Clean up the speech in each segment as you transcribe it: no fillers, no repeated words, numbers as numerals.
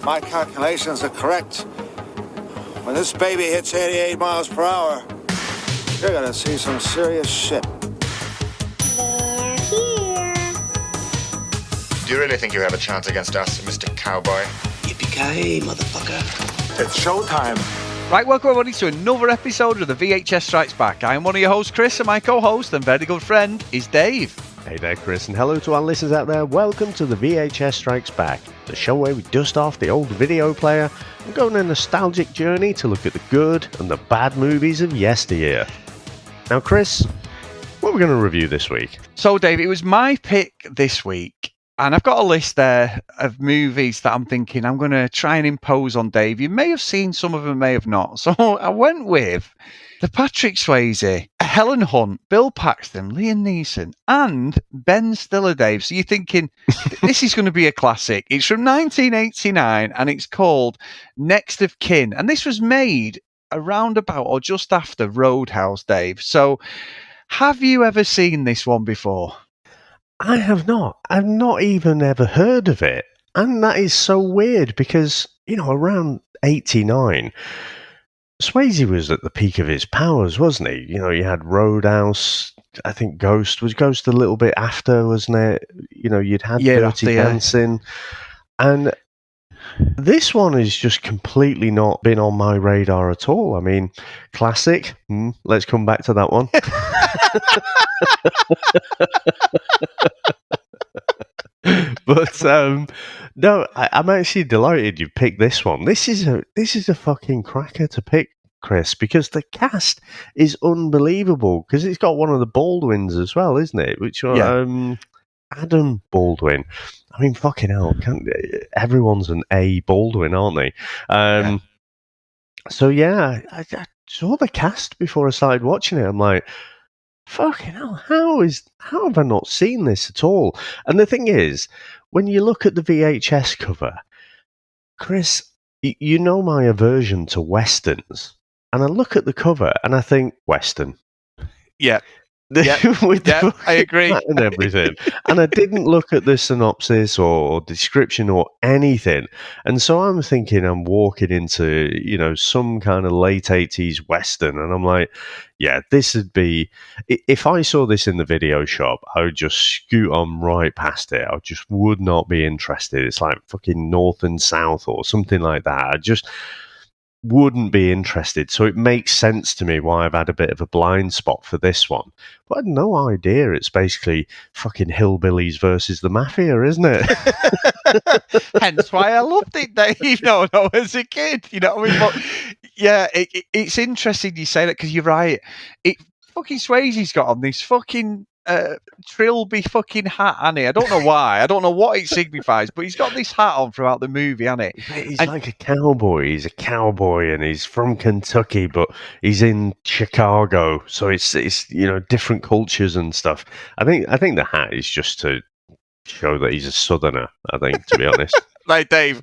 my calculations are correct, when this baby hits 88 miles per hour, you're gonna see some serious shit. They're here. Do you really think you have a chance against us, Mr. Cowboy? Yippee-ki-yay, motherfucker. It's showtime. Right, welcome everybody to another episode of the VHS Strikes Back. I am one of your hosts, Chris, and my co-host and very good friend is Dave. Hey there, Chris, and hello to our listeners out there. Welcome to the VHS Strikes Back, the show where we dust off the old video player and go on a nostalgic journey to look at the good and the bad movies of yesteryear. Now, Chris, what are we going to review this week? So, Dave, it was my pick this week, and I've got a list there of movies that I'm thinking I'm going to try and impose on Dave. You may have seen some of them, may have not. So I went with the Patrick Swayze, Helen Hunt, Bill Paxton, Liam Neeson, and Ben Stiller, Dave. So you're thinking, this is going to be a classic. It's from 1989, and it's called Next of Kin. And this was made around about or just after Roadhouse, Dave. So have you ever seen this one before? I have not. I've not even ever heard of it. And that is so weird because, you know, around 89, Swayze was at the peak of his powers, wasn't he? You know, you had Roadhouse, I think Ghost. Was Ghost a little bit after, wasn't it? You know, you'd had Dirty Dancing. And this one has just completely not been on my radar at all. I mean, classic. Let's come back to that one. But no, I'm actually delighted you picked this one. This is a fucking cracker to pick, Chris, because the cast is unbelievable. Because it's got one of the Baldwins as well, isn't it? Which Adam Baldwin. I mean, fucking hell, everyone's an A Baldwin, aren't they? So yeah, I saw the cast before I started watching it. I'm like, fucking hell, how have I not seen this at all? And the thing is, when you look at the VHS cover, Chris, you know my aversion to westerns, and I look at the cover and I think Western. Yeah. I agree. And everything. And I didn't look at the synopsis or description or anything. And so I'm thinking I'm walking into, you know, some kind of late 80s Western. And I'm like, yeah, this would be... If I saw this in the video shop, I would just scoot on right past it. I just would not be interested. It's like fucking North and South or something like that. I just wouldn't be interested. So it makes sense to me why I've had a bit of a blind spot for this one. But I had no idea it's basically fucking hillbillies versus the mafia, isn't it? Hence why I loved it, Dave. No, as a kid, you know what I mean? But yeah, it's interesting you say that because you're right. Fucking Swayze's got on this fucking Trilby fucking hat, hasn't he? I don't know why. I don't know what it signifies, but he's got this hat on throughout the movie, hasn't he? He's like a cowboy. He's a cowboy, and he's from Kentucky, but he's in Chicago, so it's you know, different cultures and stuff. I think the hat is just to show that he's a Southerner. I think, to be honest. Like, Dave,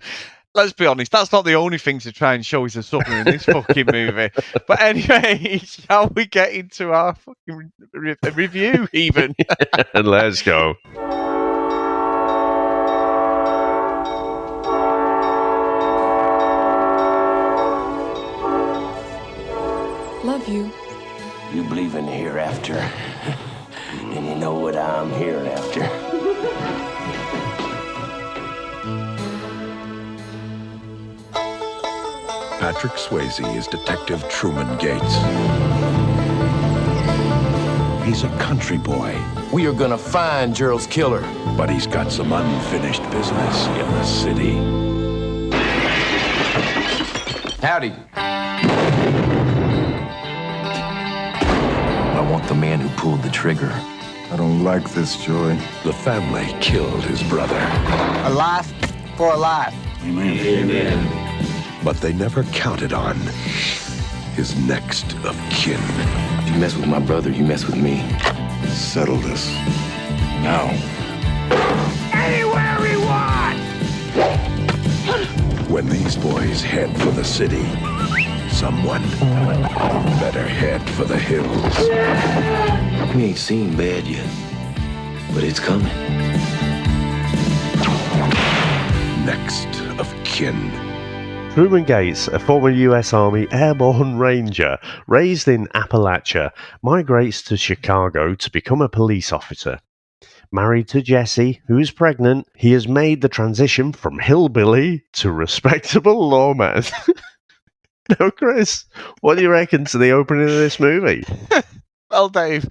let's be honest, that's not the only thing to try and show he's a Southerner in this fucking movie. But anyway, shall we get into our fucking review even? Let's go. Love you. You believe in hereafter, and you know what I'm here after. Patrick Swayze is Detective Truman Gates. He's a country boy, We are gonna find Gerald's killer. but he's got some unfinished business in the city. Howdy. I want the man who pulled the trigger. I don't like this, Joey. The family killed his brother, A life for a life. Amen. but they never counted on his next of kin. You mess with my brother, you mess with me. Settle this. Now. Anywhere we want! When these boys head for the city, someone better head for the hills. We ain't seen bad yet, but it's coming. Next of kin. Truman Gates, a former US Army airborne ranger raised in Appalachia, migrates to Chicago to become a police officer. Married to Jessie, who is pregnant, he has made the transition from hillbilly to respectable lawman. Now, Chris, what do you reckon to the opening of this movie? Well, Dave,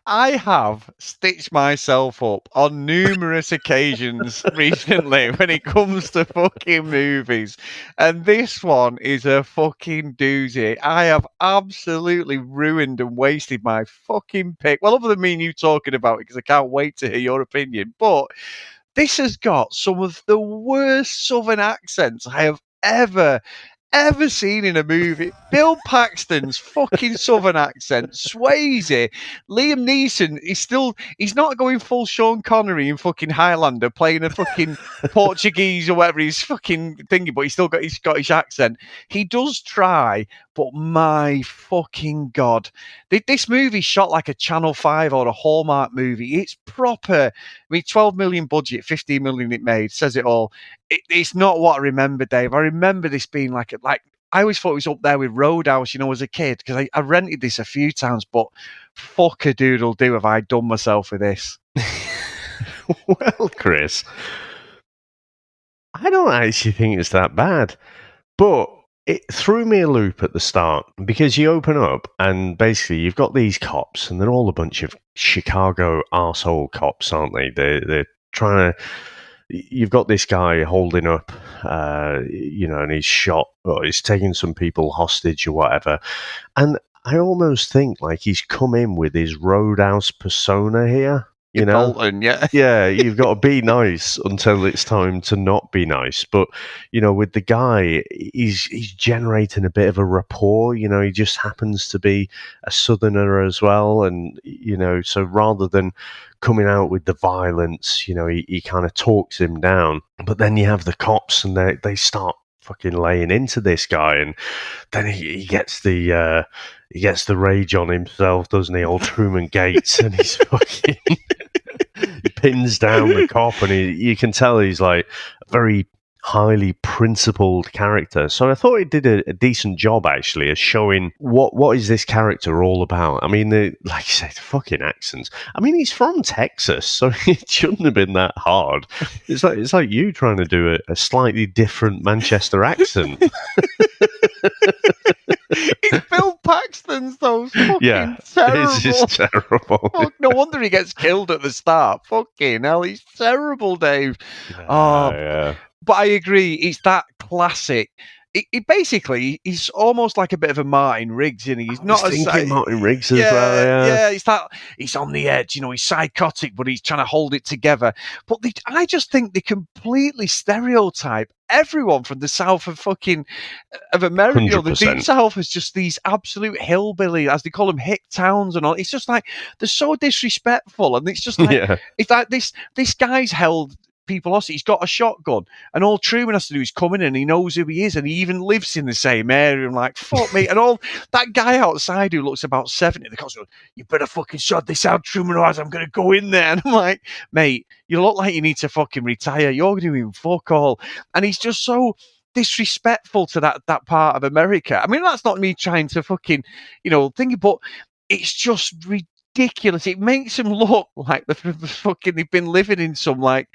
I have stitched myself up on numerous occasions recently when it comes to fucking movies. And this one is a fucking doozy. I have absolutely ruined and wasted my fucking pick. Well, other than me and you talking about it, because I can't wait to hear your opinion. But this has got some of the worst Southern accents I have ever seen in a movie. Bill Paxton's fucking Southern accent, Swayze, Liam Neeson, he's not going full Sean Connery in fucking Highlander playing a fucking Portuguese or whatever he's fucking thinking, but he's still got his Scottish accent. He does try, but my fucking God. This movie's shot like a Channel 5 or a Hallmark movie. It's proper. I mean, 12 million budget, 15 million it made, says it all. It's not what I remember, Dave. I remember this being like I always thought it was up there with Roadhouse, as a kid, because I rented this a few times, but fuck a doodle do have I done myself with this. Well, Chris, I don't actually think it's that bad, but it threw me a loop at the start because you open up and basically you've got these cops and they're all a bunch of Chicago arsehole cops, aren't they? They're trying to... You've got this guy holding up, and he's shot or he's taking some people hostage or whatever. And I almost think like he's come in with his Roadhouse persona here. Baldwin, yeah. Yeah, you've got to be nice until it's time to not be nice. But, with the guy, he's generating a bit of a rapport. He just happens to be a Southerner as well. And, so rather than coming out with the violence, he kind of talks him down. But then you have the cops and they start fucking laying into this guy. And then he gets the rage on himself, doesn't he? Old Truman Gates. And he's fucking... he pins down the cop, and you can tell he's like a very highly principled character. So I thought he did a decent job actually of showing what is this character all about. I mean, like you said, fucking accents. I mean, he's from Texas, so it shouldn't have been that hard. It's like you trying to do a slightly different Manchester accent. It's Bill Paxton's though. It's fucking terrible. It's just terrible. Fuck, no wonder he gets killed at the start. Fucking hell, he's terrible, Dave. Yeah. But I agree, it's that classic. It basically, he's almost like a bit of a Martin Riggs, isn't he? He's not thinking Martin Riggs as well. Yeah, he's on the edge. He's psychotic, but he's trying to hold it together. But I just think they completely stereotype everyone from the south of America. The deep south is just these absolute hillbilly, as they call them, hick towns and all. It's just like they're so disrespectful, and it's just like it's like this guy's held people hostage. He's got a shotgun, and all Truman has to do is come in, and he knows who he is, and he even lives in the same area. I'm like, fuck me. And all that guy outside who looks about 70, the cops go, you better fucking sort this out, Truman, or I'm going to go in there. And I'm like, mate, you look like you need to fucking retire. You're doing fuck all. And he's just so disrespectful to that part of America. I mean, that's not me trying to fucking, think, but it's just ridiculous. It makes them look like they've been living in some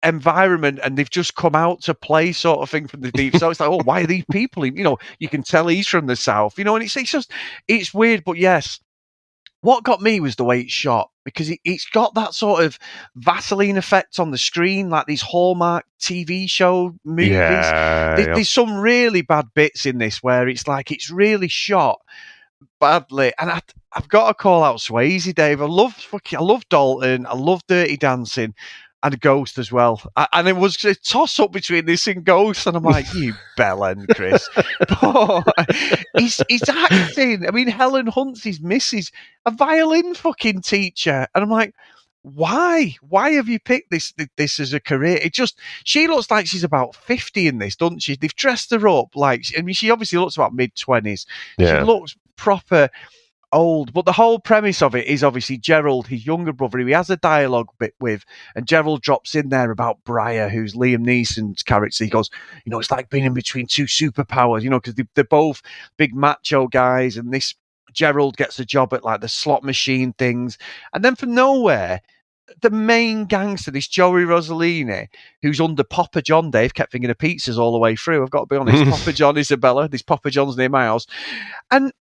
environment and they've just come out to play sort of thing from the deep. So it's like, oh, why are these people? You can tell he's from the south, and it's weird. But yes, what got me was the way it's shot, because it's got that sort of Vaseline effect on the screen, like these Hallmark TV show movies. There's some really bad bits in this where it's like it's really shot badly, and I've got to call out Swayze, Dave. I love Dalton. I love Dirty Dancing, and Ghost as well. And it was a toss up between this and Ghost, and I'm like, you bellend, Chris. But he's acting. I mean, Helen Hunt's his missus, a violin fucking teacher, and I'm like, why? Why have you picked this as a career? She looks like she's about 50 in this, doesn't she? They've dressed her up she obviously looks about mid-20s. Yeah. She looks proper old. But the whole premise of it is obviously Gerald, his younger brother, who he has a dialogue bit with, and Gerald drops in there about Briar, who's Liam Neeson's character. He goes, it's like being in between two superpowers, because they're both big macho guys, and this Gerald gets a job at like the slot machine things, and then from nowhere, the main gangster, this Joey Rossellini, who's under Papa John, Dave, kept thinking of pizzas all the way through. I've got to be honest. Papa John, Isabella, this Papa John's near my house. And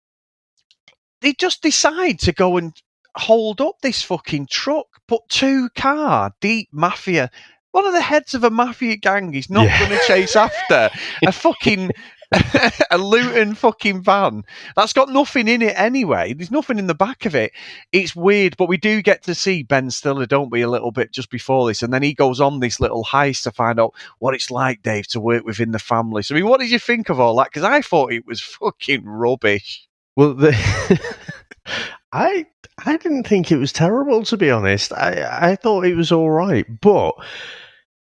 they just decide to go and hold up this fucking truck, put 2-car deep mafia. One of the heads of a mafia gang is not going to chase after a fucking a Luton fucking van that's got nothing in it anyway. There's nothing in the back of it. It's weird, but we do get to see Ben Stiller, don't we, a little bit just before this, and then he goes on this little heist to find out what it's like, Dave, to work within the family. So, I mean, what did you think of all that? Because I thought it was fucking rubbish. Well, I didn't think it was terrible, to be honest. I thought it was all right, but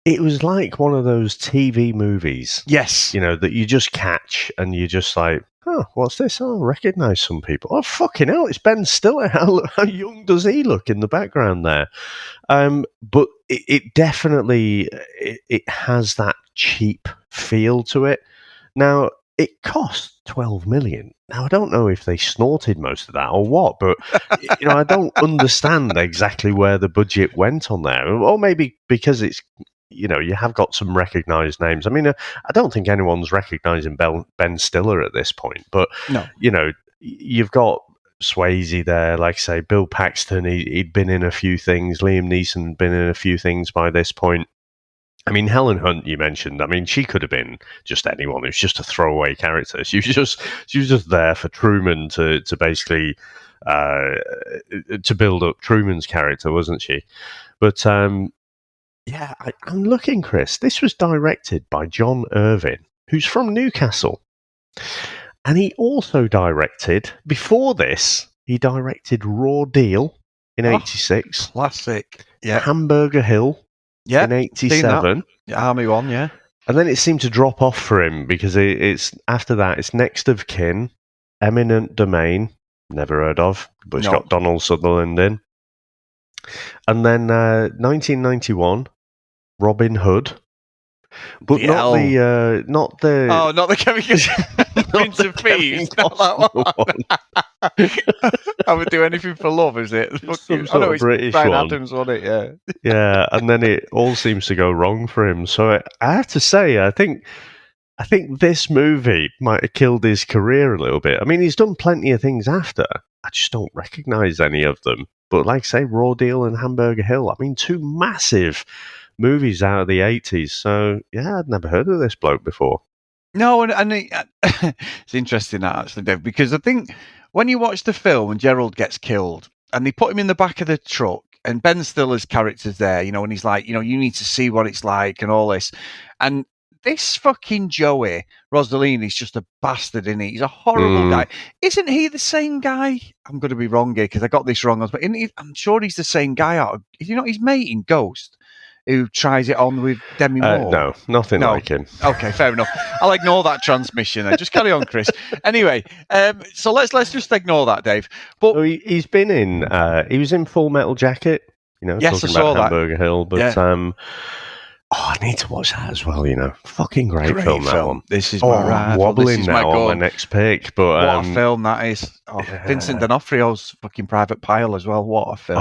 it was like one of those TV movies. Yes. That you just catch and you're just like, oh, what's this? Oh, I recognise some people. Oh, fucking hell, it's Ben Stiller. How young does he look in the background there? But it definitely it has that cheap feel to it. Now, it cost 12 million. Now, I don't know if they snorted most of that or what, but I don't understand exactly where the budget went on there. Or maybe because it's, you have got some recognised names. I mean, I don't think anyone's recognising Ben Stiller at this point, but, no. You've got Swayze there, like I say, Bill Paxton, he'd been in a few things, Liam Neeson had been in a few things by this point. I mean, Helen Hunt, you mentioned. I mean, she could have been just anyone. It was just a throwaway character. She was just there for Truman to basically to build up Truman's character, wasn't she? But I'm looking, Chris. This was directed by John Irvin, who's from Newcastle, and he also directed before this. He directed Raw Deal in '86, classic. Yeah, Hamburger Hill. Yeah, in '87, Army one, yeah, and then it seemed to drop off for him because it's after that it's Next of Kin, Eminent Domain, never heard of, but it's got Donald Sutherland in, and then 1991, Robin Hood, but not the Kevin Prince of Thieves, not that one. I would do anything for love, is it? Some sort of British Brian one. Adams, wasn't it? Yeah. Yeah, and then it all seems to go wrong for him. So I have to say, I think this movie might have killed his career a little bit. I mean, he's done plenty of things after. I just don't recognise any of them. But like, say, Raw Deal and Hamburger Hill, I mean, two massive movies out of the 80s. So, yeah, I'd never heard of this bloke before. No, and it's interesting that, actually, Dave, because I think when you watch the film and Gerald gets killed and they put him in the back of the truck and Ben Stiller's character's there, and he's like, you need to see what it's like and all this. And this fucking Joey Rossellini's just a bastard, isn't he? He's a horrible guy. Isn't he the same guy? I'm going to be wrong here because I got this wrong. But I'm sure he's the same guy out of, his mate in Ghost, who tries it on with Demi Moore? No, nothing like him. Okay, fair enough. I'll ignore that transmission then. Just carry on, Chris. Anyway, so let's just ignore that, Dave. But so he's been in. He was in Full Metal Jacket. Yes, talking I saw about Hamburger Hill. But I need to watch that as well. Fucking great film that one. This is my I'm wobbling now on my next pick. But what a film that is! Vincent D'Onofrio's fucking Private Pile as well. What a film!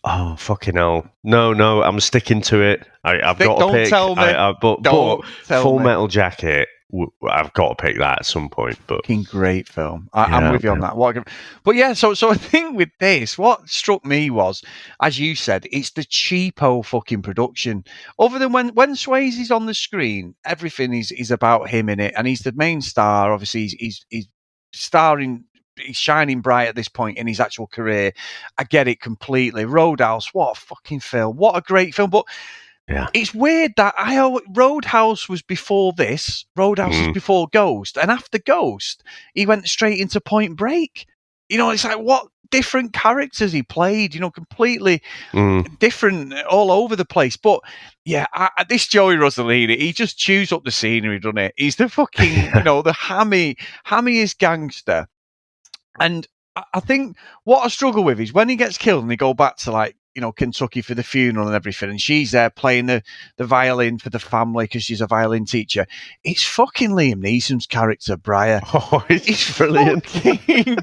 Oh, fucking hell. No, I'm sticking to it. I've got to pick. Don't tell me. But Full Metal Jacket, I've got to pick that at some point. But fucking great film. I'm with you on that. But yeah, so I think with this, what struck me was, as you said, it's the cheapo fucking production. Other than when Swayze's on the screen, everything is about him in it, and he's the main star. Obviously, he's starring. He's shining bright at this point in his actual career. I get it completely. Roadhouse, what a fucking film. What a great film. But it's weird that Roadhouse was before this. Roadhouse was before Ghost. And after Ghost, he went straight into Point Break. It's like, what different characters he played, completely different all over the place. But yeah, this Joey Rossellini, he just chews up the scenery, doesn't it? He's the fucking, the hammiest gangster. And I think what I struggle with is when he gets killed and they go back to, like, Kentucky for the funeral and everything, and she's there playing the violin for the family because she's a violin teacher. It's fucking Liam Neeson's character, Briar. Oh, it's brilliant. Fucking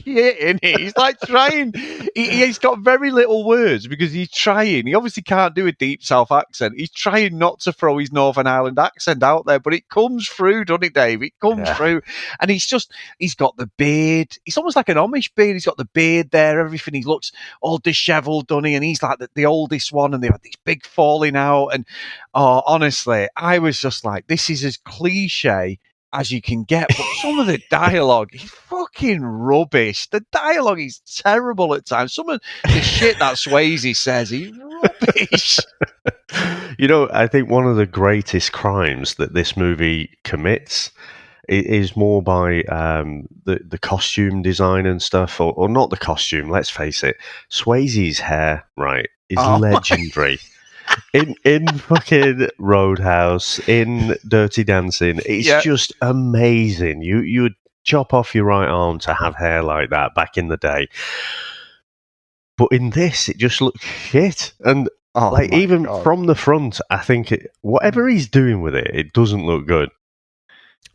shit, isn't he? He's like trying. He's got very little words because he's trying. He obviously can't do a deep South accent. He's trying not to throw his Northern Ireland accent out there, but it comes through, doesn't it, Dave? It comes through. And he's got the beard. It's almost like an Amish beard. He's got the beard there, everything. He looks all disheveled, doesn't he? And he's like the oldest one, and they've had this big falling out. And honestly, I was just like, this is as cliche as you can get, but some of the dialogue is fucking rubbish. The dialogue is terrible at times. Some of the shit that Swayze says is rubbish. I think one of the greatest crimes that this movie commits is more by the costume design and stuff, or not the costume. Let's face it, Swayze's hair, right, is legendary. In fucking Roadhouse, in Dirty Dancing, it's just amazing. You would chop off your right arm to have hair like that back in the day. But in this, it just looks shit. And even from the front, I think whatever he's doing with it, it doesn't look good.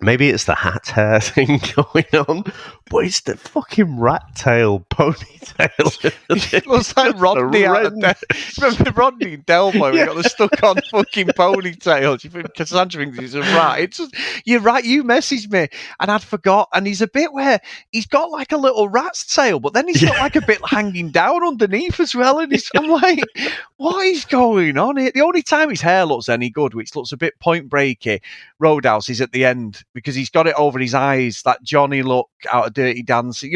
Maybe it's the hat hair thing going on, but it's the fucking rat tail ponytail. It looks like Rodney out of remember Rodney and Delmo? He got the stuck on fucking ponytails. You think Cassandra thinks he's a rat? You're right. You messaged me, and I'd forgot. And he's a bit where he's got like a little rat's tail, but then he's got like a bit hanging down underneath as well. And I'm like, what is going on here? The only time his hair looks any good, which looks a bit Point Breaky, Roadhouse, is at the end, because he's got it over his eyes, that Johnny look out of Dirty Dancing.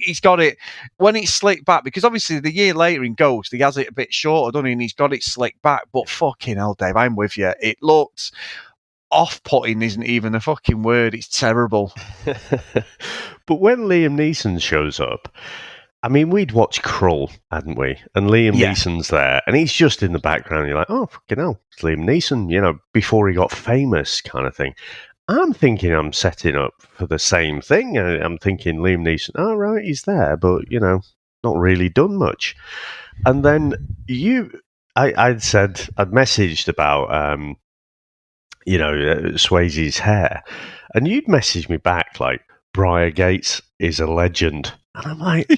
He's got it when it's slicked back, because obviously the year later in Ghost, he has it a bit shorter, doesn't he? And he's got it slicked back. But fucking hell, Dave, I'm with you. It looks off-putting, isn't even a fucking word. It's terrible. But when Liam Neeson shows up, I mean, we'd watch Krull, hadn't we? And Liam Neeson's there, and he's just in the background. You're like, oh, fucking hell, it's Liam Neeson, before he got famous kind of thing. I'm thinking I'm setting up for the same thing. I'm thinking Liam Neeson, oh, right, he's there, but, not really done much. And then I'd messaged about, Swayze's hair, and you'd messaged me back like, Briar Gates is a legend. And I'm like,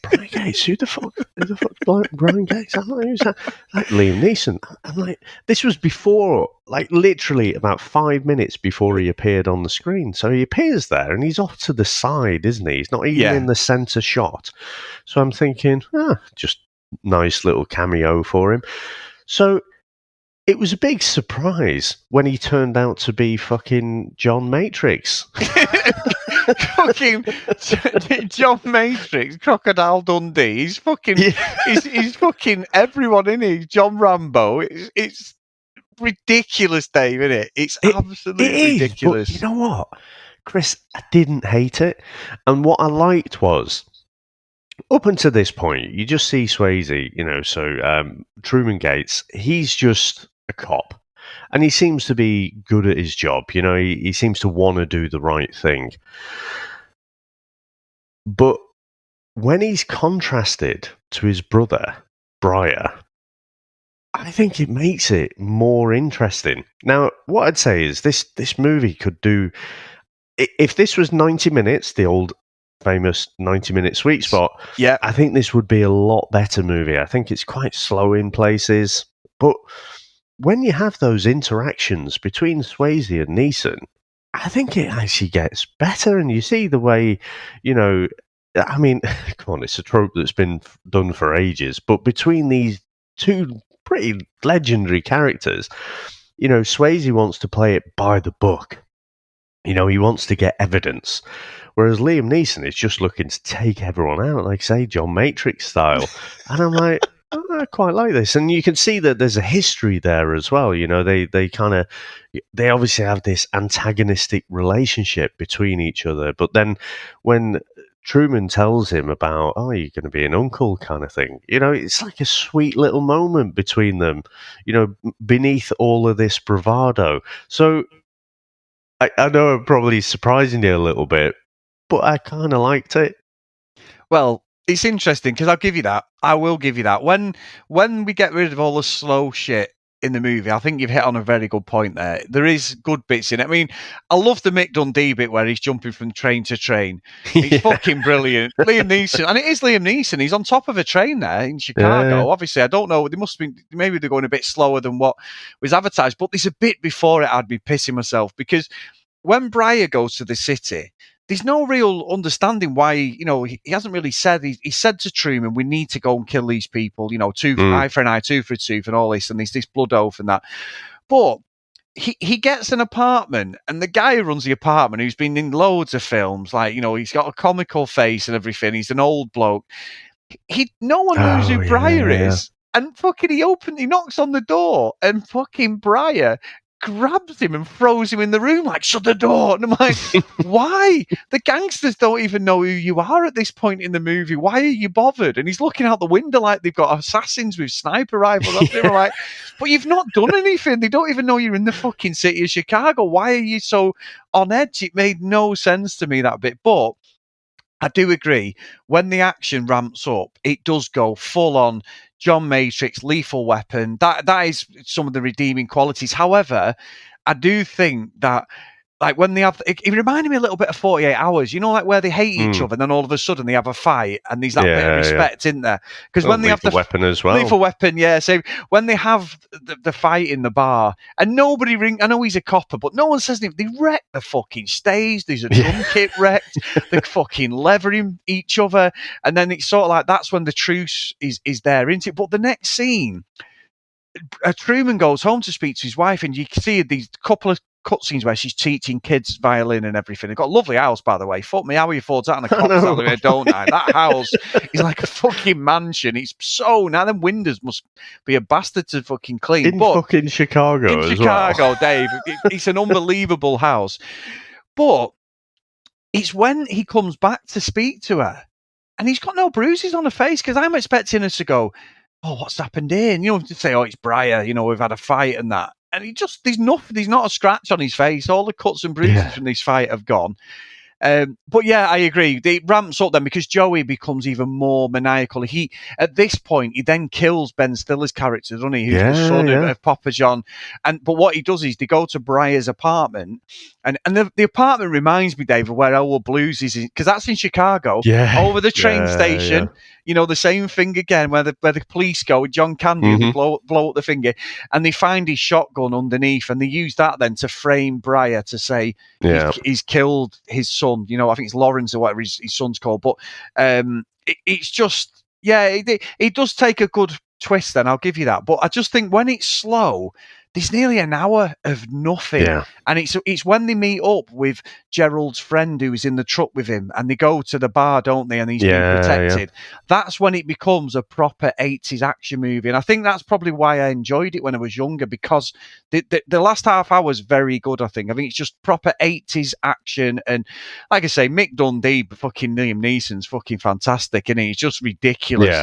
Brian Gates? Who the fuck's Brian Gates? I'm like, who's that? Like Liam Neeson. I'm like, this was before, like literally about 5 minutes before he appeared on the screen. So he appears there and he's off to the side, isn't he? He's not even in the centre shot. So I'm thinking, just nice little cameo for him. So it was a big surprise when he turned out to be fucking John Matrix. Fucking John Matrix, Crocodile Dundee. He's fucking, he's fucking everyone in it. John Rambo. It's ridiculous, Dave, isn't it? It's absolutely ridiculous. But you know what, Chris? I didn't hate it, and what I liked was, up until this point, you just see Swayze. So Truman Gates, he's just a cop. And he seems to be good at his job. He seems to want to do the right thing. But when he's contrasted to his brother, Briar, I think it makes it more interesting. Now, what I'd say is this movie could do... If this was 90 minutes, the old famous 90-minute sweet spot, I think this would be a lot better movie. I think it's quite slow in places. But when you have those interactions between Swayze and Neeson, I think it actually gets better. And you see the way, I mean, come on, it's a trope that's been done for ages. But between these two pretty legendary characters, Swayze wants to play it by the book. He wants to get evidence. Whereas Liam Neeson is just looking to take everyone out, like, say, John Matrix style. And I'm like... I quite like this, and you can see that there's a history there as well. They obviously have this antagonistic relationship between each other. But then when Truman tells him about, oh, you're going to be an uncle kind of thing, it's like a sweet little moment between them, beneath all of this bravado. So I know I'm probably surprising you a little bit, but I kind of liked it. Well, it's interesting because I'll give you that. I will give you that. When we get rid of all the slow shit in the movie, I think you've hit on a very good point there. There is good bits in it. I mean, I love the Mick Dundee bit where he's jumping from train to train. It's fucking brilliant. Liam Neeson, and it is Liam Neeson. He's on top of a train there in Chicago. Yeah. Obviously, I don't know. They must have been, maybe they're going a bit slower than what was advertised. But there's a bit before it I'd be pissing myself because when Briar goes to the city, there's no real understanding why, he hasn't really said, he said to Truman, we need to go and kill these people, eye for an eye, tooth for a tooth and all this, and there's this blood oath and that. But he gets an apartment, and the guy who runs the apartment, who's been in loads of films, like, he's got a comical face and everything, he's an old bloke. No one knows who Briar is. And fucking he knocks on the door, and fucking Briar grabs him and throws him in the room, like, shut the door. And I'm like, why? The gangsters don't even know who you are at this point in the movie. Why are you bothered? And he's looking out the window like they've got assassins with sniper rifles. I'm like, but you've not done anything. They don't even know you're in the fucking city of Chicago. Why are you so on edge? It made no sense to me, that bit. But I do agree, when the action ramps up, it does go full on John Matrix, Lethal Weapon. That is some of the redeeming qualities. However, I do think that, like, when they have, it reminded me a little bit of 48 Hours, like where they hate each other and then all of a sudden they have a fight and there's that bit of respect, isn't there? Because when they have the Weapon as well. Lethal Weapon, yeah. So when they have the fight in the bar and nobody I know he's a copper, but no one says anything. They wreck the fucking stage. There's a drum kit wrecked. They're fucking levering each other. And then it's sort of like, that's when the truce is there, isn't it? But the next scene, Truman goes home to speak to his wife, and you can see these couple of cutscenes where she's teaching kids violin and everything. They've got a lovely house, by the way. Fuck me, how he affords that on a cocktail there, don't I? That house is like a fucking mansion. It's so now. Them windows must be a bastard to fucking clean. In fucking Chicago, in Chicago, Dave. It's an unbelievable house. But it's when he comes back to speak to her, and he's got no bruises on her face, because I'm expecting her to go, oh, what's happened here? And to say, oh, it's Briar, we've had a fight and that. And there's not a scratch on his face. All the cuts and bruises from this fight have gone. But yeah, I agree. It ramps up then because Joey becomes even more maniacal. At this point, he then kills Ben Stiller's character, doesn't he? Who's the son of Papa John. But what he does is they go to Briar's apartment, and the apartment reminds me, Dave, of where Elwood Blues is, because that's in Chicago, over the train station. The same thing again, where the police go with John Candy and they blow up the finger, and they find his shotgun underneath, and they use that then to frame Briar to say he's killed his son. I think it's Lawrence or whatever his son's called. But it's just, it does take a good twist then, I'll give you that. But I just think when it's slow, there's nearly an hour of nothing. And it's when they meet up with Gerald's friend who is in the truck with him, and they go to the bar, don't they? And he's being protected. That's when it becomes a proper 80s action movie. And I think that's probably why I enjoyed it when I was younger, because the last half hour was very good, I think. I think it's just proper 80s action. And like I say, Mick Dundee, fucking Liam Neeson's fucking fantastic, and he's just ridiculous.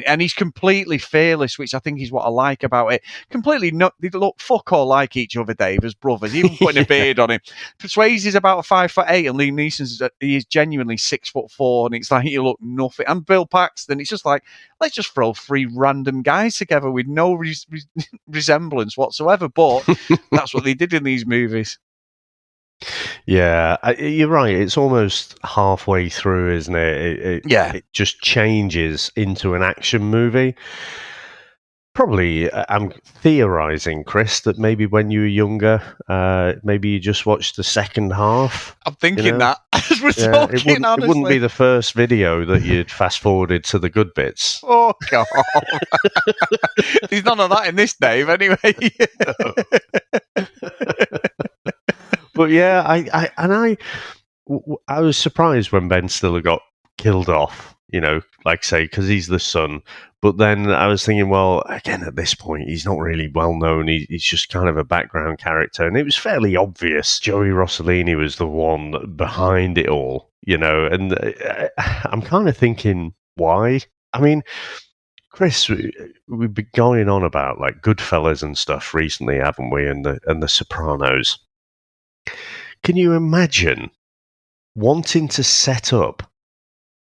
And he's completely fearless, which I think is what I like about it. Completely they look fuck all like each other, Dave, as brothers, even putting a beard on him. Swayze is about 5'8", and Liam Neeson's he is genuinely 6'4", and it's like you look nothing. And Bill Paxton, it's just like, let's just throw three random guys together with no resemblance whatsoever. But that's what they did in these movies. Yeah, you're right. It's almost halfway through, isn't it? It just changes into an action movie. Probably, I'm theorising, Chris, that maybe when you were younger, maybe you just watched the second half. I'm thinking that as we're talking, it wouldn't be the first video that you'd fast-forwarded to the good bits. Oh, God. There's none of that in this, Dave, anyway. But yeah, I was surprised when Ben Stiller got killed off, like say, because he's the son. But then I was thinking, well, again, at this point, he's not really well known. He's just kind of a background character. And it was fairly obvious Joey Rossellini was the one behind it all, And I'm kind of thinking, why? I mean, Chris, we've been going on about like Goodfellas and stuff recently, haven't we? And the Sopranos. Can you imagine wanting to set up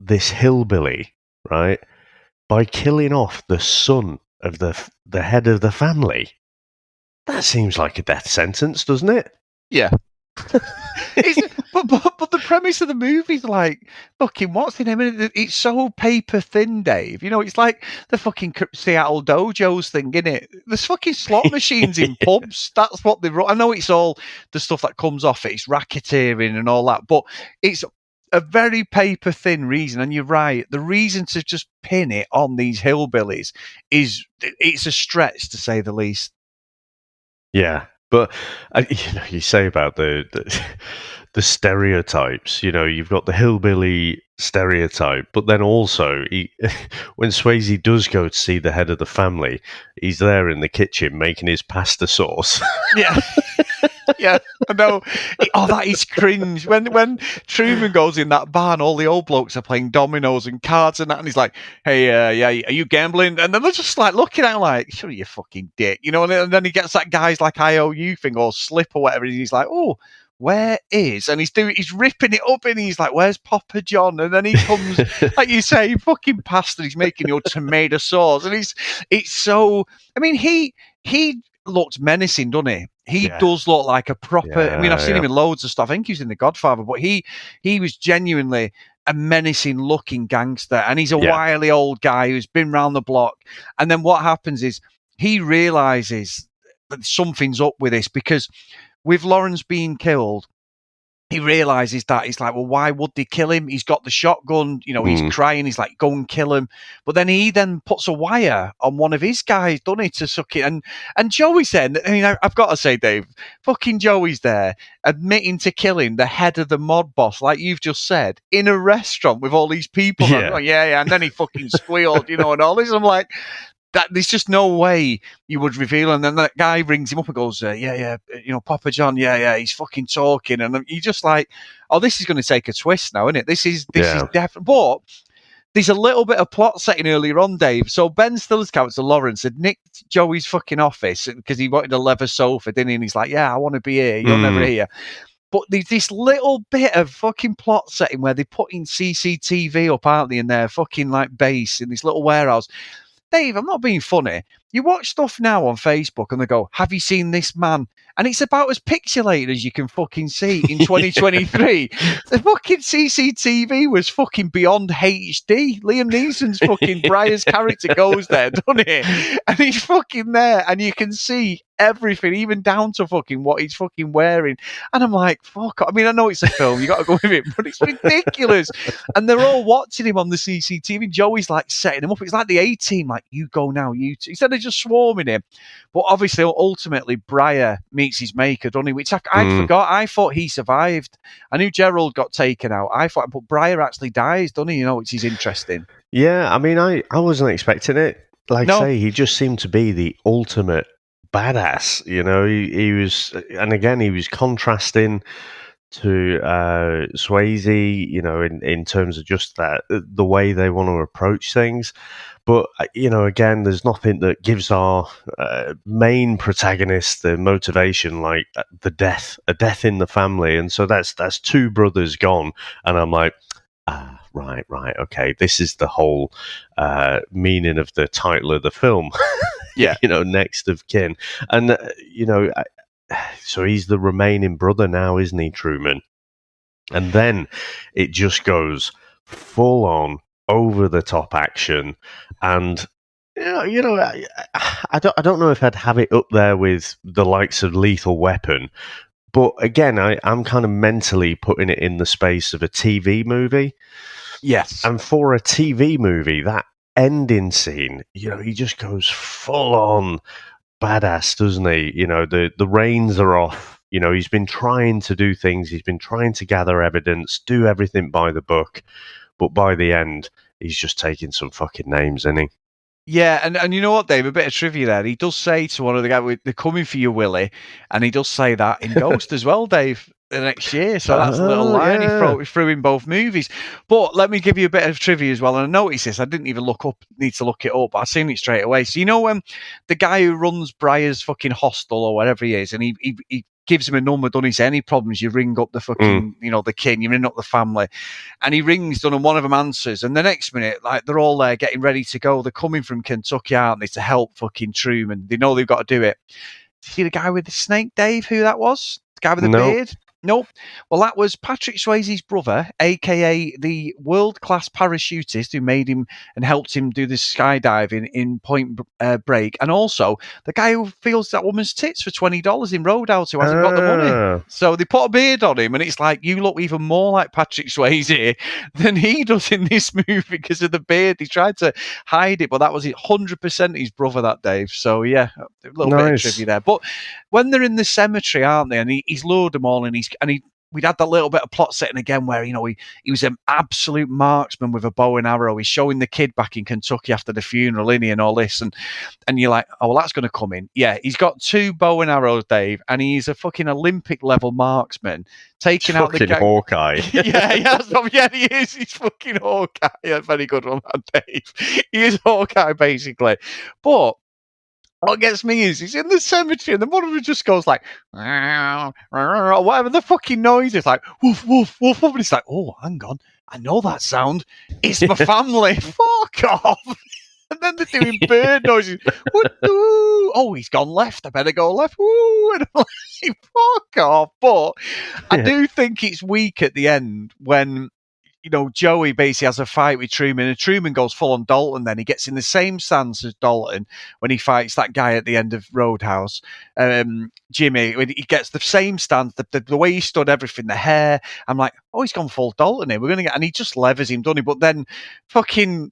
this hillbilly, right, by killing off the son of the head of the family. That seems like a death sentence, doesn't it? Yeah. But the premise of the movie is like, fucking, what's the name of it? It's so paper thin, Dave. You know, it's like the fucking Seattle Dojos thing, innit? There's fucking slot machines in pubs. That's what they wrote. I know it's all the stuff that comes off it. It's racketeering and all that, but it's a very paper thin reason. And you're right. The reason to just pin it on these hillbillies it's a stretch, to say the least. Yeah. But you say about the stereotypes. You know, you've got the hillbilly stereotype, but then also when Swayze does go to see the head of the family, he's there in the kitchen making his pasta sauce. Yeah. Yeah, I know. Oh, that is cringe. When Truman goes in that barn, all the old blokes are playing dominoes and cards and that, and he's like, "Hey, yeah, are you gambling?" And then they're just like looking at him like, "Sure, you fucking dick," you know. And then he gets that guy's like IOU thing or slip or whatever, and he's like, "Oh, where is?" And he's ripping it up, and he's like, "Where's Papa John?" And then he comes, like you say, fucking pasta. He's making your tomato sauce, and it's so. I mean, he looked menacing, doesn't he? He does look like a proper. I mean, I've seen him in loads of stuff. I think he was in The Godfather, but he was genuinely a menacing looking gangster, and he's a wily old guy who's been round the block. And then what happens is he realizes that something's up with this, because with Lawrence being killed, he realizes that. He's like, well, why would they kill him? He's got the shotgun, you know, he's crying, he's like, go and kill him. But then he puts a wire on one of his guys, doesn't he, to suck it. And Joey's there. I mean, I've got to say, Dave, fucking Joey's there admitting to killing the head of the mob boss, like you've just said, in a restaurant with all these people. Yeah. And then he fucking squealed, you know, and all this. I'm like, there's just no way you would reveal. And then that guy rings him up and goes, yeah, you know, Papa John, yeah, he's fucking talking. And you're just like, oh, this is going to take a twist now, isn't it? This is definitely. But there's a little bit of plot setting earlier on, Dave. So Ben Stiller's character, Lawrence, had nicked Joey's fucking office because he wanted a leather sofa, didn't he? And he's like, yeah, I want to be here. You're never here. But there's this little bit of fucking plot setting where they're putting CCTV up, aren't they, in their fucking like base in this little warehouse. Dave, I'm not being funny. You watch stuff now on Facebook and they go, have you seen this man? And it's about as pixelated as you can fucking see in 2023. The fucking CCTV was fucking beyond HD. Liam Neeson's fucking Briar's character goes there, doesn't he? And he's fucking there and you can see everything, even down to fucking what he's fucking wearing. And I'm like, fuck. I mean, I know it's a film, you got to go with it, but it's ridiculous. And they're all watching him on the CCTV. Joey's like setting him up. It's like the A-team, like, you go now, you two. Instead of just swarming him. But obviously, ultimately, Briar meets his maker, doesn't he? Which I forgot. I thought he survived. I knew Gerald got taken out. But Briar actually dies, doesn't he? You know, which is interesting. Yeah, I mean, I wasn't expecting it. Like I say, he just seemed to be the ultimate badass. You know, he was, and again, he was contrasting to Swayze, you know, in terms of just that, the way they want to approach things. But, you know, again, there's nothing that gives our main protagonist the motivation like a death in the family. And so that's two brothers gone. And I'm like, right, okay, this is the whole meaning of the title of the film. Yeah. You know, next of kin. And, you know, so he's the remaining brother now, isn't he, Truman? And then it just goes full on over the top action. And, you know, I don't know if I'd have it up there with the likes of Lethal Weapon. But again, I'm kind of mentally putting it in the space of a TV movie. Yes. And for a TV movie, that ending scene, you know, he just goes full on badass, doesn't he? You know, the reins are off. You know, he's been trying to do things. He's been trying to gather evidence, do everything by the book. But by the end, he's just taking some fucking names, isn't he? Yeah, and you know what, Dave? A bit of trivia there. He does say to one of the guys, they're coming for you, Willie. And he does say that in Ghost as well, Dave, the next year. So that's a little line he threw in both movies. But let me give you a bit of trivia as well. And I noticed this. I didn't even need to look it up. I seen it straight away. So you know the guy who runs Briar's fucking hostel or whatever he is, and he gives him a number, done he say, any problems, you ring up the fucking, the kin, you ring up the family. And he rings, done, and one of them answers. And the next minute, like, they're all there getting ready to go. They're coming from Kentucky, aren't they, to help fucking Truman. They know they've got to do it. Did you see the guy with the snake, Dave, who that was? The guy with the beard? Nope. Well, that was Patrick Swayze's brother, a.k.a. the world-class parachutist who made him and helped him do the skydiving in Point Break. And also the guy who feels that woman's tits for $20 in Roadhouse who hasn't got the money. So they put a beard on him, and it's like, you look even more like Patrick Swayze than he does in this movie because of the beard. He tried to hide it, but that was 100% his brother, that Dave. So, yeah, a little bit of trivia there. But when they're in the cemetery, aren't they, and he's lured them all, and we'd had that little bit of plot setting again where, he was an absolute marksman with a bow and arrow. He's showing the kid back in Kentucky after the funeral, innit, and all this. And you're like, oh, well, that's going to come in. Yeah, he's got 2 bow and arrows, Dave, and he's a fucking Olympic-level marksman. Taking out the Hawkeye. yeah, he is. He's fucking Hawkeye. Yeah, very good one, that Dave. He is Hawkeye, basically. But what gets me is he's in the cemetery and the mother just goes like, whatever the fucking noise is, like, woof, woof, woof, woof. And it's like, oh, hang on. I know that sound. It's my family. Fuck off. And then they're doing bird noises. Oh, he's gone left. I better go left. Woo. And I'm like, fuck off. But I do think it's weak at the end when, Joey basically has a fight with Truman, and Truman goes full on Dalton. Then he gets in the same stance as Dalton when he fights that guy at the end of Roadhouse. Jimmy, he gets the same stance, the way he stood, everything, the hair. I'm like, oh, he's gone full Dalton here. We're going to get, and he just levers him, doesn't he? But then fucking,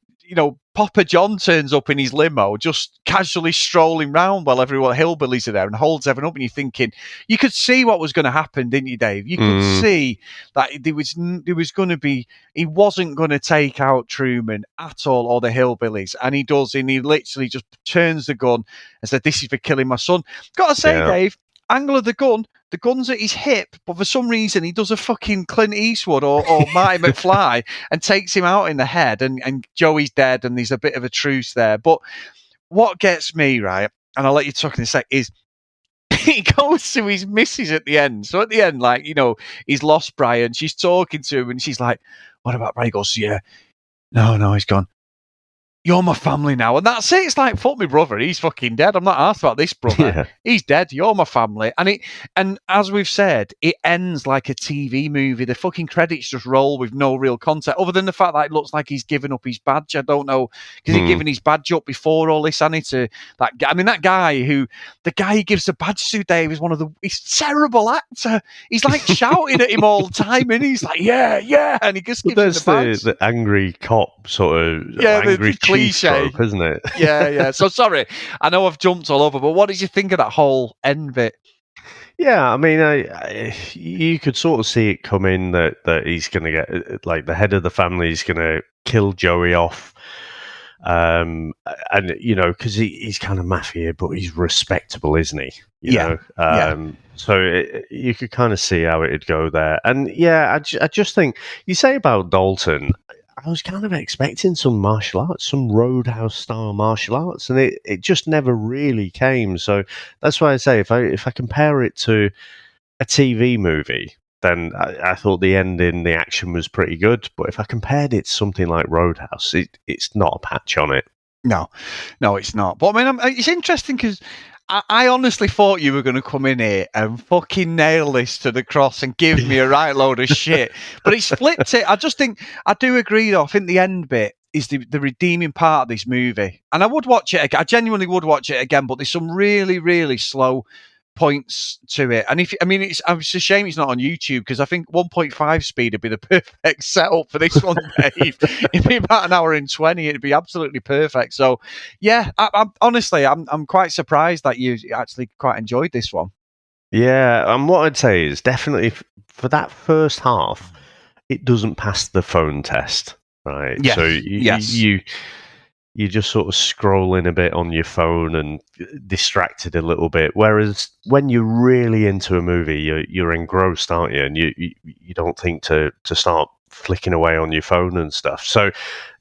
Papa John turns up in his limo, just casually strolling round while everyone hillbillies are there and holds everyone up. And you're thinking, you could see what was going to happen, didn't you, Dave? You could see that there was going to be, he wasn't going to take out Truman at all, or the hillbillies. And he does, and he literally just turns the gun and said, "This is for killing my son." Got to say, Dave, angle of the gun's at his hip, but for some reason he does a fucking Clint Eastwood or Marty McFly and takes him out in the head, and Joey's dead, and there's a bit of a truce there. But what gets me, right, and I'll let you talk in a sec, is he goes to his missus at the end. So at the end, like, he's lost Brian, she's talking to him, and she's like, "What about Brian?" He goes, "Yeah, no, he's gone. You're my family now." And that's it. It's like, fuck me brother, he's fucking dead. I'm not asked about this brother. Yeah. He's dead. You're my family. And as we've said, it ends like a TV movie. The fucking credits just roll with no real content, other than the fact that it looks like he's given up his badge. I don't know, because he'd given his badge up before all this, and to that guy. I mean, the guy he gives the badge to, Dave, is he's a terrible actor. He's like shouting at him all the time, and he's like, yeah, and he just gives him the badge. The angry cop sort of angry cliche, trope, isn't it? Yeah. So sorry, I know I've jumped all over, but what did you think of that whole end bit? Yeah, I mean, you could sort of see it coming that he's going to get, like, the head of the family is going to kill Joey off, and because he's kind of mafia, but he's respectable, isn't he? You know? So you could kind of see how it'd go there, and I just think you say about Dalton. I was kind of expecting some martial arts, some Roadhouse style martial arts, and it just never really came. So that's why I say if I compare it to a TV movie, then I thought the ending, the action was pretty good. But if I compared it to something like Roadhouse, it's not a patch on it. No, it's not. But I mean, it's interesting because I honestly thought you were going to come in here and fucking nail this to the cross and give me a right load of shit. But it's flipped it. I just think, I do agree though, I think the end bit is the redeeming part of this movie. And I would watch it again. I genuinely would watch it again, but there's some really, really slow points to it. And it's a shame it's not on YouTube, because I think 1.5 speed would be the perfect setup for this one, Dave. It'd be about an hour and 20. It'd be absolutely perfect. So yeah, I'm honestly quite surprised that you actually quite enjoyed this one. Yeah, and what I'd say is definitely for that first half, it doesn't pass the phone test, right? Yes. So you're just sort of scrolling a bit on your phone and distracted a little bit. Whereas when you're really into a movie, you're engrossed, aren't you? And you don't think to start flicking away on your phone and stuff. So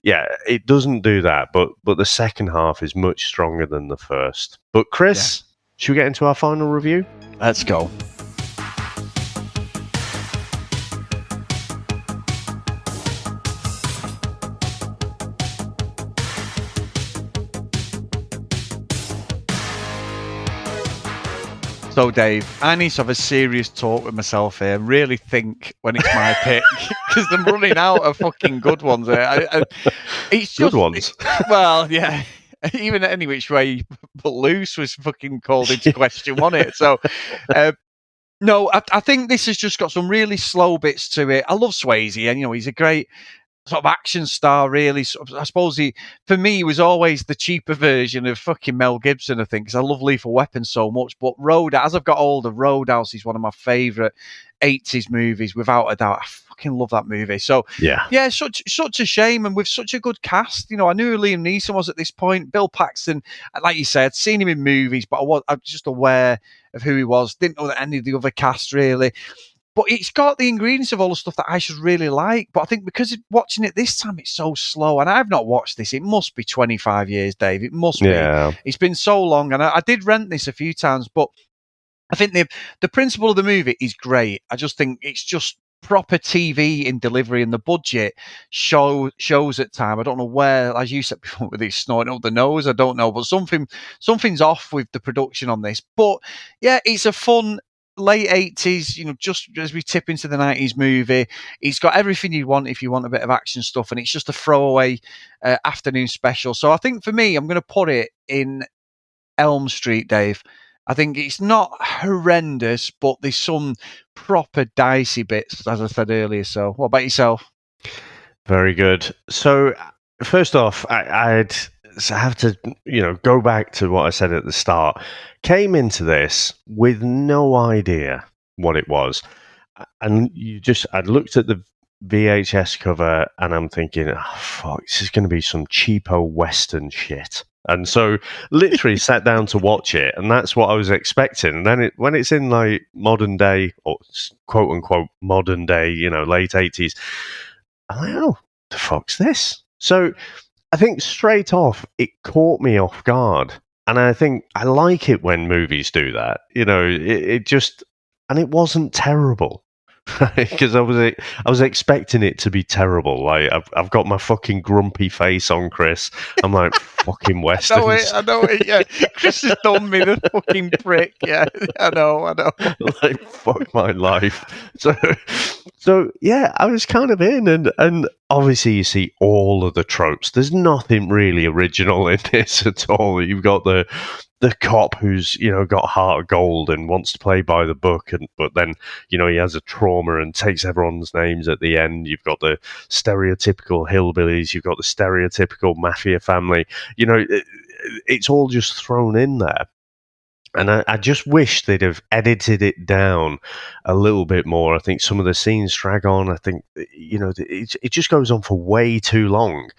yeah, it doesn't do that. But the second half is much stronger than the first. But Chris, should we get into our final review? Let's go. though, Dave, I need to have a serious talk with myself here. Really think when it's my pick, because I'm running out of fucking good ones. It's Good just, ones. well, yeah. Even any which way but loose was fucking called into question, wasn't it? So, no, I think this has just got some really slow bits to it. I love Swayze, and he's a great sort of action star, really. I suppose for me, he was always the cheaper version of fucking Mel Gibson, I think, because I love Lethal Weapon so much. But as I've got older, Roadhouse is one of my favourite 80s movies, without a doubt. I fucking love that movie. So, yeah, such a shame, and with such a good cast. I knew who Liam Neeson was at this point. Bill Paxton, like you said, I'd seen him in movies, but I was just aware of who he was. Didn't know that any of the other cast, really. But it's got the ingredients of all the stuff that I should really like. But I think because watching it this time, it's so slow. And I've not watched this. It must be 25 years, Dave. It must be. It's been so long. And I did rent this a few times. But I think the principle of the movie is great. I just think it's just proper TV in delivery, and the budget shows at time. I don't know where, as you said before, with it snorting up the nose. I don't know. But something's off with the production on this. But yeah, it's a fun late 80s, just as we tip into the 90s movie. It's got everything you want if you want a bit of action stuff, and it's just a throwaway afternoon special. So I think for me, I'm going to put it in Elm Street, Dave. I think it's not horrendous, but there's some proper dicey bits, as I said earlier. So what about yourself? Very good. So first off, I'd have to, go back to what I said at the start. Came into this with no idea what it was. And I'd looked at the VHS cover and I'm thinking, oh, fuck, this is going to be some cheapo Western shit. And so literally sat down to watch it, and that's what I was expecting. And then when it's in like modern day, or quote unquote modern day, late 80s, I'm like, oh, the fuck's this? So I think straight off, it caught me off guard. And I think I like it when movies do that. It just, and it wasn't terrible. Because I was expecting it to be terrible. Like I've got my fucking grumpy face on, Chris. I'm like, fucking Westerns. I know it. Yeah, Chris has done me, the fucking prick. Yeah, I know. Like, fuck my life. So yeah, I was kind of in, and obviously you see all of the tropes. There's nothing really original in this at all. You've got the cop who's got heart of gold and wants to play by the book, but then he has a trauma and takes everyone's names at the end. You've got the stereotypical hillbillies, you've got the stereotypical mafia family. It's all just thrown in there. And I just wish they'd have edited it down a little bit more. I think some of the scenes drag on. I think it just goes on for way too long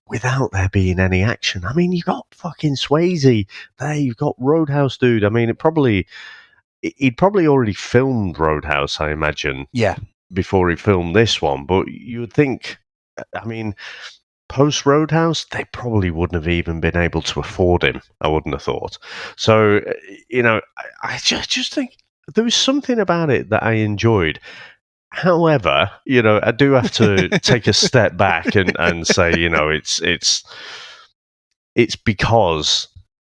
without there being any action. I mean, you got fucking Swayze there, you've got Roadhouse dude. I mean, he'd probably already filmed Roadhouse, I imagine. Yeah. Before he filmed this one. But you would think, I mean, post Roadhouse, they probably wouldn't have even been able to afford him, I wouldn't have thought. So, I just think there was something about it that I enjoyed. However, I do have to take a step back and say, it's because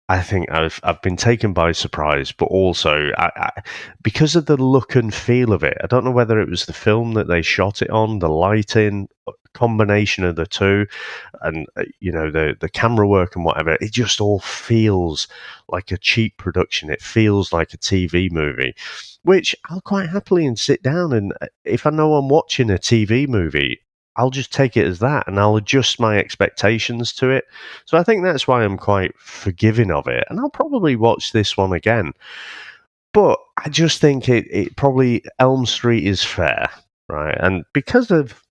I think I've been taken by surprise, but also because of the look and feel of it. I don't know whether it was the film that they shot it on, the lighting, combination of the two, and the camera work and whatever. It just all feels like a cheap production. It feels like a TV movie, which I'll quite happily sit down, and if I know I'm watching a TV movie, I'll just take it as that, and I'll adjust my expectations to it. So I think that's why I'm quite forgiving of it, and I'll probably watch this one again. But I just think it probably, Elm Street is fair, right? And because of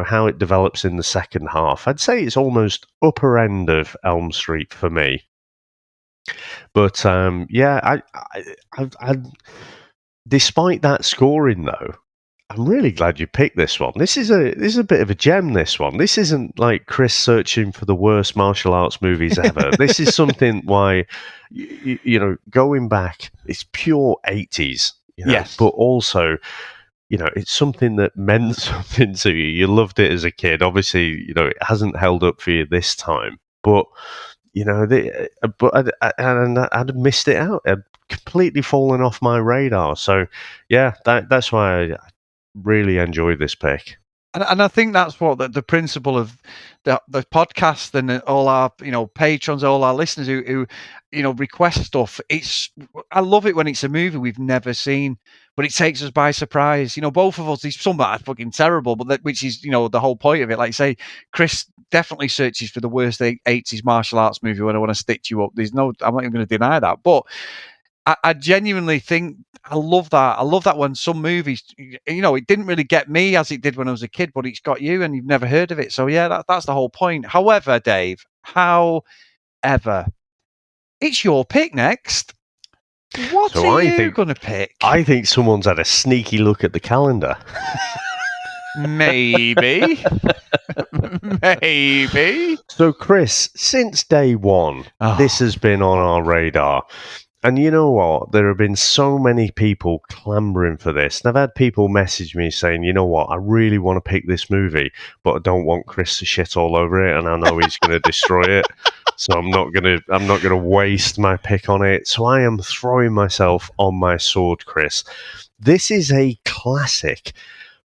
how it develops in the second half, I'd say it's almost upper end of Elm Street for me. But yeah, I despite that scoring though, I'm really glad you picked this one. This is a bit of a gem, this one. This isn't like Chris searching for the worst martial arts movies ever. This is something why, going back, it's pure 80s. Yes. But also, it's something that meant something to you. You loved it as a kid. Obviously, it hasn't held up for you this time. But, I'd missed it out. I'd completely fallen off my radar. So, yeah, that's why I really enjoyed this pick. And I think that's what the principle of the podcast and all our patrons, all our listeners who request stuff. I love it when it's a movie we've never seen, but it takes us by surprise. Both of us. There's some that are fucking terrible, but which is the whole point of it. Like say, Chris definitely searches for the worst 80s martial arts movie when I want to stitch you up. I'm not even going to deny that, but I genuinely think I love that. I love that when some movies, it didn't really get me as it did when I was a kid, but it's got you and you've never heard of it. So yeah, that's the whole point. However, Dave, it's your pick next. What are you going to pick? I think someone's had a sneaky look at the calendar. Maybe. Maybe. So, Chris, since day one, this has been on our radar. And you know what? There have been so many people clamoring for this. And I've had people message me saying, you know what? I really want to pick this movie, but I don't want Chris to shit all over it. And I know he's going to destroy it. So I'm not going to waste my pick on it. So I am throwing myself on my sword, Chris. This is a classic,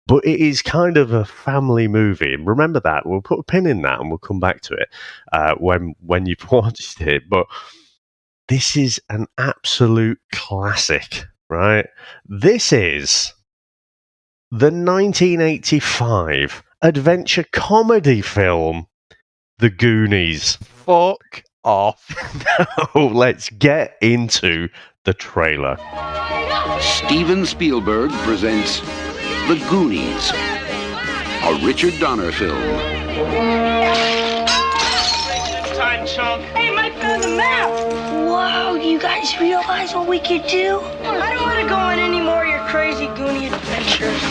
but it is kind of a family movie. And remember that. We'll put a pin in that and we'll come back to it when you've watched it. But this is an absolute classic, right? This is the 1985 adventure comedy film, The Goonies. Fuck off. Now, let's get into the trailer. Steven Spielberg presents The Goonies, a Richard Donner film. Time, chunk. Hey, Mike found the map. Whoa, do you guys realize what we could do? I don't want to go on any more of your crazy Goonie adventures.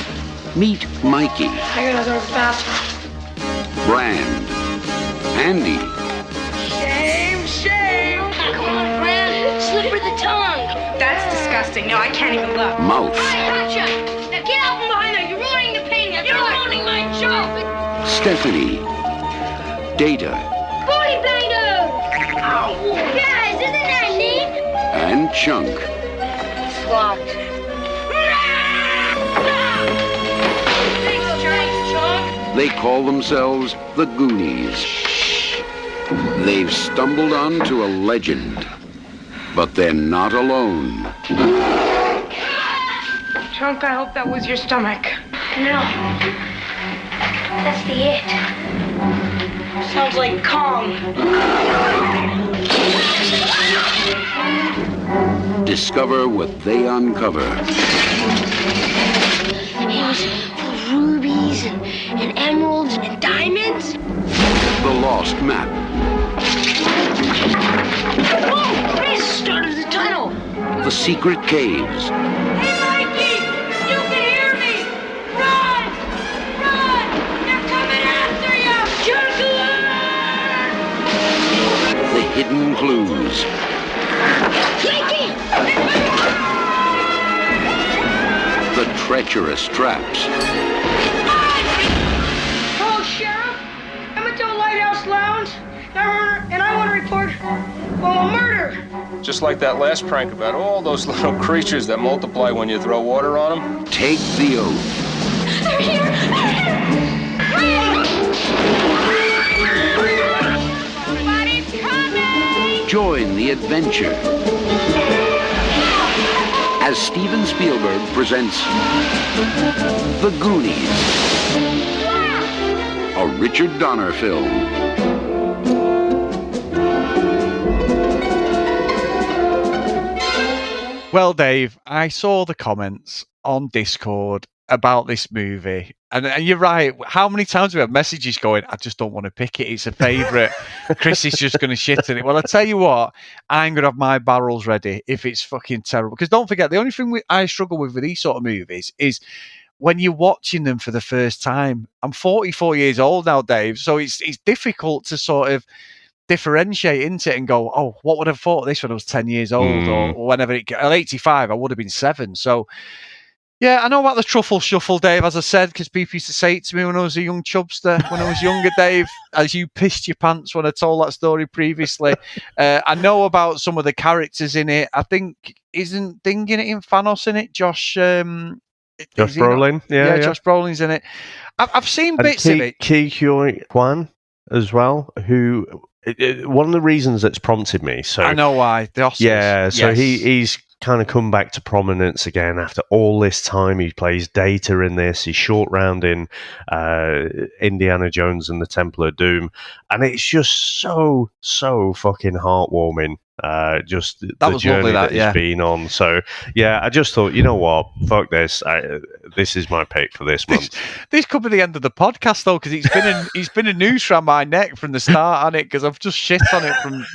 Meet Mikey, I gotta go to the bathroom. Brand, Andy, Shame. Come on, Brand. Slipper the tongue. That's disgusting. No, I can't even look. Mouth, I gotcha. Now get out from behind there. You're ruining the painting. You're ruining my joke. Stephanie, Data, Body bender. Guys, isn't that neat? and Chunk. It's locked. Thanks, Chunk. They call themselves The Goonies. They've stumbled onto a legend, but they're not alone. Chunk, I hope that was your stomach. No. That's the it. Sounds like Kong. Discover what they uncover. It was full of rubies and emeralds and diamonds. The lost map. Oh, Chris started the tunnel. The secret caves. Hey, Mikey! You can hear me! Run! Run! They're coming after you! Jungle! The hidden clues. Mikey! The treacherous traps. Hello, Sheriff. I'm at the Lighthouse Lounge, and I want to report a murder. Just like that last prank about all those little creatures that multiply when you throw water on them. Take the oath. They're here! Somebody's coming! Join the adventure. As Steven Spielberg presents The Goonies, a Richard Donner film. Well, Dave, I saw the comments on Discord about this movie, and you're right. How many times have we had messages going, I just don't want to pick it, it's a favourite. Chris is just going to shit in it. Well, I tell you what, I'm going to have my barrels ready if it's fucking terrible. Because don't forget, the only thing I struggle with these sort of movies is when you're watching them for the first time. I'm 44 years old now, Dave, so it's difficult to sort of differentiate into it and go, oh, what would I have thought of this when I was 10 years old or whenever at 85 I would have been 7. So Yeah, I know about the truffle shuffle, Dave, as I said, because people used to say it to me when I was a young chubster. When I was younger, Dave, as you pissed your pants when I told that story previously. I know about some of the characters in it. I think, isn't Ding in it in Thanos in it? Josh Brolin? Yeah. Josh Brolin's in it. I've seen And bits of it. Ki Hyoi Kwan as well, who... one of the reasons that's prompted me. So I know why. The Oscars. Yeah, so Yes. he's kind of come back to prominence again after all this time. He plays Data in this. He's short round in Indiana Jones and the Temple of Doom, and it's just so fucking heartwarming. Just That the was journey lovely, that, he's yeah. been on. So yeah, I just thought, you know what, fuck this. This is my pick for this month. This could be the end of the podcast, though, because it's been a noose around my neck from the start, hasn't it? Because I've just shit on it from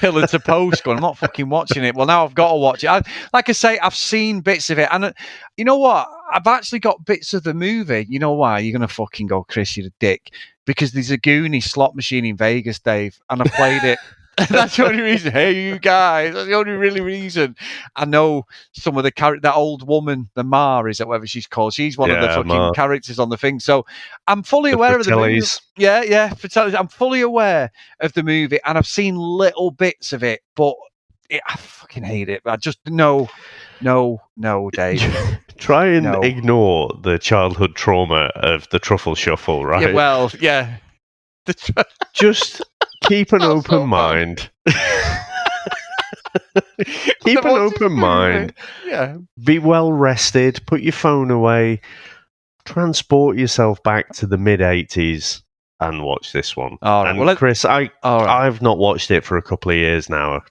pillar to post, going, I'm not fucking watching it. Well, now I've got to watch it. Like I say, I've seen bits of it, and you know what? I've actually got bits of the movie. You know why? You're gonna fucking go, Chris, you're a dick, because there's a Goonie slot machine in Vegas, Dave, and I played it. That's the only reason. Hey, you guys. That's the only really reason. I know some of the that old woman, the Ma, is that whatever she's called? She's one of the fucking Ma. characters on the thing. So I'm fully aware of the movie. Yeah, Fratellis. I'm fully aware of the movie, and I've seen little bits of it, but I fucking hate it. I just no, Dave. Try and ignore the childhood trauma of the truffle shuffle, right? Yeah, well, yeah. Just keep an open mind. Keep an open mind. Yeah. Be well rested. Put your phone away. Transport yourself back to the mid-80s and watch this one. All right. And Well, Chris, I've not watched it for a couple of years now.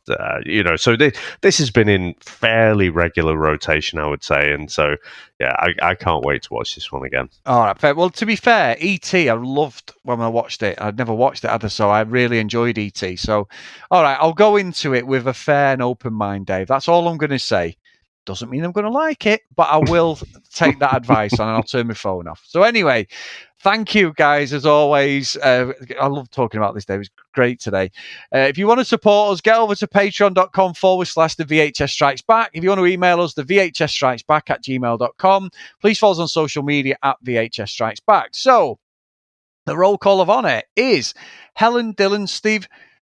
So this has been in fairly regular rotation, I would say. And so, yeah, I can't wait to watch this one again. All right, fair. Well, to be fair, E.T. I loved when I watched it. I'd never watched it either, so I really enjoyed E.T. So, all right, I'll go into it with a fair and open mind, Dave. That's all I'm going to say. Doesn't mean I'm going to like it, but I will take that advice and I'll turn my phone off. So anyway, thank you guys as always. I love talking about this, Dave. It was great today. If you want to support us, get over to patreon.com/the VHS Strikes Back. If you want to email us, the vhsstrikesback@gmail.com. Please follow us on social media at VHS Strikes Back. So the roll call of honor is Helen, Dylan, Steve,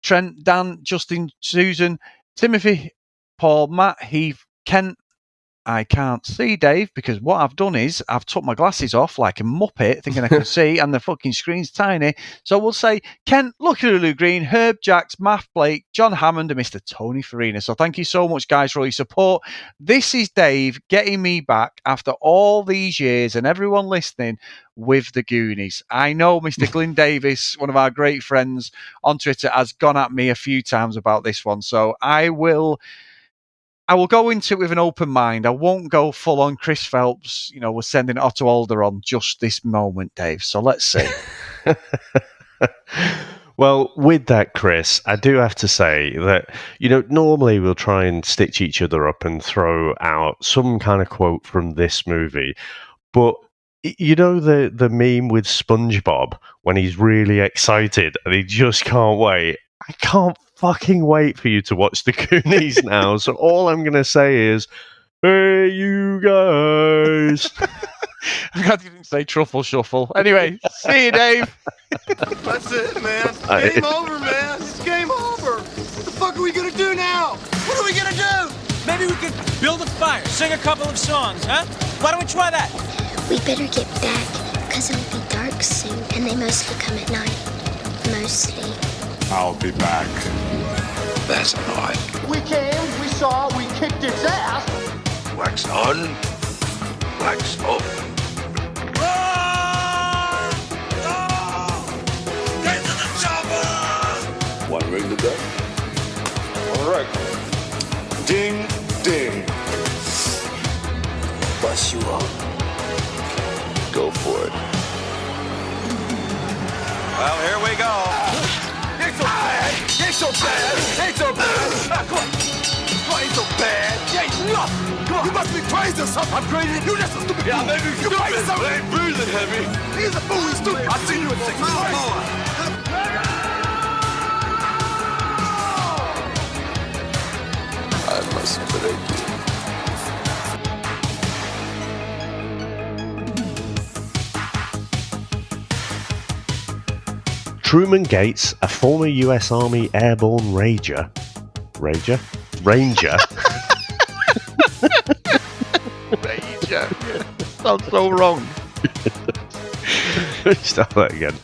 Trent, Dan, Justin, Susan, Timothy, Paul, Matt, Heath, Kent. I can't see, Dave, because what I've done is I've took my glasses off like a muppet, thinking I can see, and the fucking screen's tiny. So we'll say Kent, Lucky Lulu Green, Herb Jacks, Matt Blake, John Hammond, and Mr. Tony Farina. So thank you so much, guys, for all your support. This is Dave getting me back after all these years and everyone listening with the Goonies. I know Mr. Glyn Davis, one of our great friends on Twitter, has gone at me a few times about this one. So I will go into it with an open mind. I won't go full on Chris Phelps. We're sending Otto Alder on just this moment, Dave. So let's see. Well, with that, Chris, I do have to say that, normally we'll try and stitch each other up and throw out some kind of quote from this movie. But the meme with SpongeBob when he's really excited and he just can't wait? I can't fucking wait for you to watch the Goonies now. So all I'm going to say is, hey, you guys. I'm glad you didn't say truffle shuffle. Anyway, see you, Dave. That's it, man. It's game over, man. It's game over. What the fuck are we going to do now? What are we going to do? Maybe we could build a fire, sing a couple of songs, huh? Why don't we try that? We better get back, because it'll be dark soon, and they mostly come at night. Mostly. I'll be back. That's not. We came, we saw, we kicked its ass. Wax on, wax off. Get to the chopper! One ring to go. All right. Ding, ding. Bust you up. Go for it. Well, here we go. Ain't so bad. Ain't so bad. Ain't so bad. Come on. Ain't so bad. Ain't nothing. Come on. You must be crazy or something. I'm crazy. You just a stupid fool. Maybe you crazy something. I ain't breathing heavy. He's a fool. He's stupid. I'll see you in 6 months. I must break you. Truman Gates, a former U.S. Army airborne Ranger. Ranger? Ranger. Sounds so wrong. Start that again.